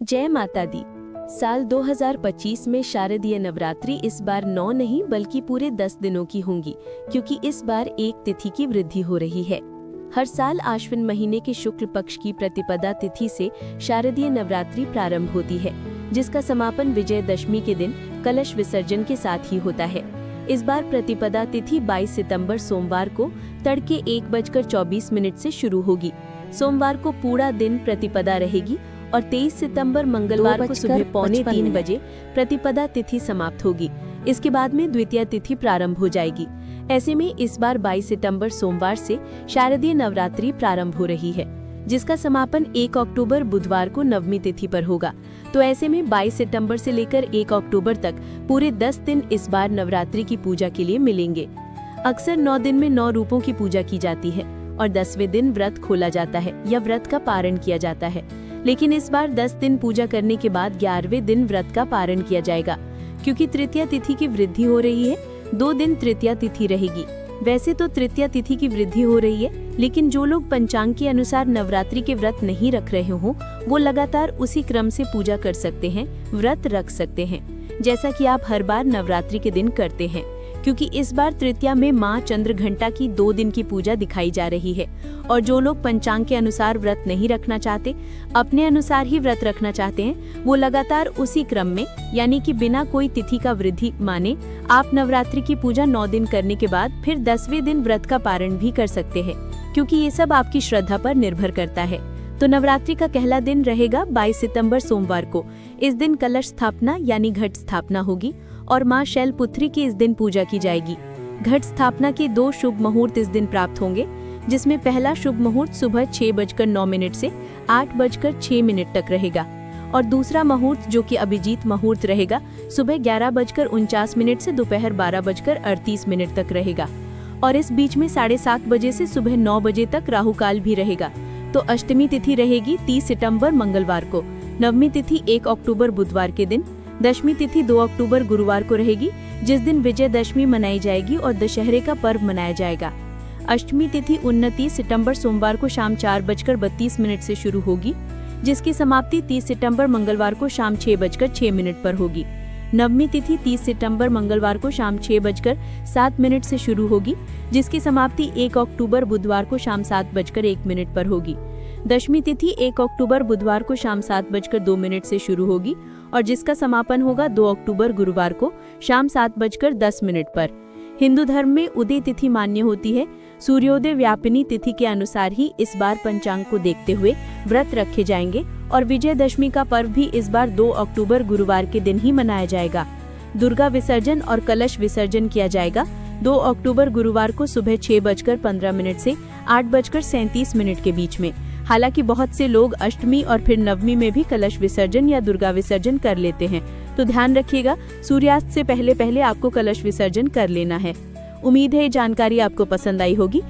जय माता दी। साल 2025 में शारदीय नवरात्रि इस बार 9 नहीं बल्कि पूरे 10 दिनों की होंगी, क्योंकि इस बार एक तिथि की वृद्धि हो रही है। हर साल आश्विन महीने के शुक्ल पक्ष की प्रतिपदा तिथि से शारदीय नवरात्रि प्रारंभ होती है, जिसका समापन विजयदशमी के दिन कलश विसर्जन के साथ ही होता है। इस बार प्रतिपदा तिथि 22 सितंबर सोमवार को तड़के 1:24 से शुरू होगी। सोमवार को पूरा दिन प्रतिपदा रहेगी और 23 सितंबर मंगलवार को सुबह 2:45 बजे प्रतिपदा तिथि समाप्त होगी। इसके बाद में द्वितीय तिथि प्रारंभ हो जाएगी। ऐसे में इस बार 22 सितंबर सोमवार से शारदीय नवरात्रि प्रारंभ हो रही है, जिसका समापन 1 अक्टूबर बुधवार को नवमी तिथि पर होगा। तो ऐसे में 22 सितंबर से लेकर 1 अक्टूबर तक पूरे 10 दिन इस बार नवरात्रि की पूजा के लिए मिलेंगे। अक्सर 9 दिन में 9 रूपों की पूजा की जाती है और 10वें दिन व्रत खोला जाता है या व्रत का पारण किया जाता है। लेकिन इस बार 10 दिन पूजा करने के बाद 11वें दिन व्रत का पारण किया जाएगा, क्योंकि तृतीया तिथि की वृद्धि हो रही है। 2 दिन तृतीया तिथि रहेगी। वैसे तो तृतीया तिथि की वृद्धि हो रही है, लेकिन जो लोग पंचांग के अनुसार नवरात्रि के व्रत नहीं रख रहे हों, वो लगातार उसी क्रम से पूजा कर सकते हैं, व्रत रख सकते हैं, जैसा कि आप हर बार नवरात्रि के दिन करते हैं। क्योंकि इस बार तृतीया में माँ चंद्रघंटा की 2 दिन की पूजा दिखाई जा रही है। और जो लोग पंचांग के अनुसार व्रत नहीं रखना चाहते, अपने अनुसार ही व्रत रखना चाहते हैं, वो लगातार उसी क्रम में, यानी कि बिना कोई तिथि का वृद्धि माने, आप नवरात्रि की पूजा 9 दिन करने के बाद फिर 10वें दिन व्रत का पारण भी कर सकते हैं, क्योंकि ये सब आपकी श्रद्धा पर निर्भर करता है। तो नवरात्रि का पहला दिन रहेगा 22 सितंबर सोमवार को। इस दिन कलश स्थापना यानी घट स्थापना होगी और माँ शैलपुत्री की इस दिन पूजा की जाएगी। घट स्थापना के 2 शुभ मुहूर्त इस दिन प्राप्त होंगे, जिसमें पहला शुभ मुहूर्त सुबह 6:09 से 8:06 तक रहेगा और दूसरा मुहूर्त, जो कि अभिजीत मुहूर्त रहेगा, सुबह 11:49 से दोपहर 12:38 तक रहेगा। और इस बीच में 7:30 बजे से सुबह 9 बजे तक राहु काल भी रहेगा। तो अष्टमी तिथि रहेगी 30 सितंबर मंगलवार को, नवमी तिथि 1 अक्टूबर बुधवार के दिन, दशमी तिथि 2 अक्टूबर गुरुवार को रहेगी, जिस दिन विजयदशमी मनाई जाएगी और दशहरे का पर्व मनाया जाएगा। अष्टमी तिथि 29 सितंबर सोमवार को शाम 4:32 से शुरू होगी, जिसकी समाप्ति 30 सितंबर मंगलवार को शाम 6:06 पर होगी। नवमी तिथि 30 सितंबर मंगलवार को शाम 6:07 से शुरू होगी, जिसकी समाप्ति 1 अक्टूबर बुधवार को शाम 7:01 पर होगी। दशमी तिथि 1 अक्टूबर बुधवार को शाम 7:02 से शुरू होगी और जिसका समापन होगा 2 अक्टूबर गुरुवार को शाम 7:10 पर। हिंदू धर्म में उदय तिथि मान्य होती है। सूर्योदय व्यापिनी तिथि के अनुसार ही इस बार पंचांग को देखते हुए व्रत रखे जाएंगे और विजयदशमी का पर्व भी इस बार 2 अक्टूबर गुरुवार के दिन ही मनाया जाएगा। दुर्गा विसर्जन और कलश विसर्जन किया जाएगा 2 अक्टूबर गुरुवार को सुबह 6:15 से 8:37 के बीच में। हालांकि बहुत से लोग अष्टमी और फिर नवमी में भी कलश विसर्जन या दुर्गा विसर्जन कर लेते हैं, तो ध्यान रखिएगा, सूर्यास्त से पहले आपको कलश विसर्जन कर लेना है। उम्मीद है ये जानकारी आपको पसंद आई होगी।